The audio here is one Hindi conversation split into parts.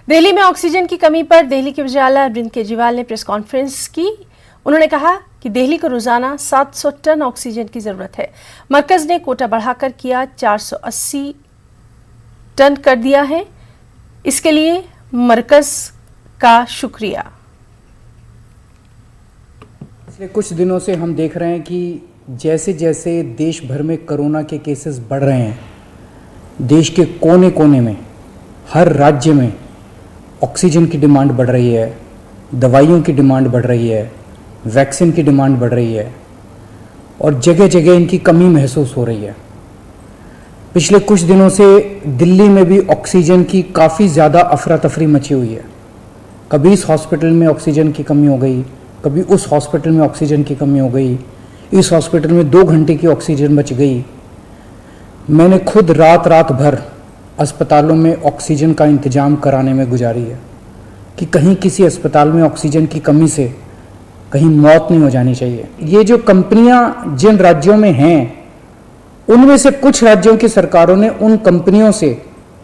दिल्ली में ऑक्सीजन की कमी पर दिल्ली के वज़ीर-ए-आला अरविंद केजरीवाल ने प्रेस कॉन्फ्रेंस की। उन्होंने कहा कि दिल्ली को रोजाना 700 टन ऑक्सीजन की जरूरत है। मरकज ने कोटा बढ़ाकर किया 480 टन कर दिया है। इसके लिए मरकज का शुक्रिया। पिछले कुछ दिनों से हम देख रहे हैं कि जैसे जैसे देश भर में कोरोना के केसेस बढ़ रहे हैं, देश के कोने कोने में हर राज्य में ऑक्सीजन की डिमांड बढ़ रही है, दवाइयों की डिमांड बढ़ रही है, वैक्सीन की डिमांड बढ़ रही है और जगह जगह इनकी कमी महसूस हो रही है। पिछले कुछ दिनों से दिल्ली में भी ऑक्सीजन की काफ़ी ज़्यादा अफरा तफरी मची हुई है। कभी इस हॉस्पिटल में ऑक्सीजन की कमी हो गई, कभी उस हॉस्पिटल में ऑक्सीजन की कमी हो गई, इस हॉस्पिटल में 2 घंटे की ऑक्सीजन बच गई। मैंने खुद रात रात भर अस्पतालों में ऑक्सीजन का इंतजाम कराने में गुजारी है कि कहीं किसी अस्पताल में ऑक्सीजन की कमी से कहीं मौत नहीं हो जानी चाहिए। ये जो कंपनियां जिन राज्यों में हैं, उनमें से कुछ राज्यों की सरकारों ने उन कंपनियों से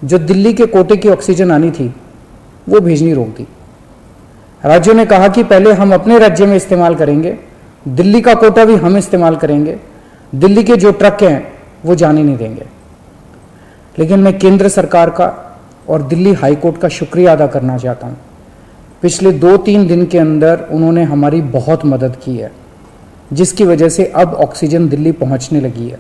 जो दिल्ली के कोटे की ऑक्सीजन आनी थी वो भेजनी रोक दी। राज्यों ने कहा कि पहले हम अपने राज्य में इस्तेमाल करेंगे, दिल्ली का कोटा भी हम इस्तेमाल करेंगे, दिल्ली के जो ट्रक हैं वो जाने नहीं देंगे। लेकिन मैं केंद्र सरकार का और दिल्ली हाई कोर्ट का शुक्रिया अदा करना चाहता हूँ। पिछले 2-3 दिन के अंदर उन्होंने हमारी बहुत मदद की है, जिसकी वजह से अब ऑक्सीजन दिल्ली पहुँचने लगी है।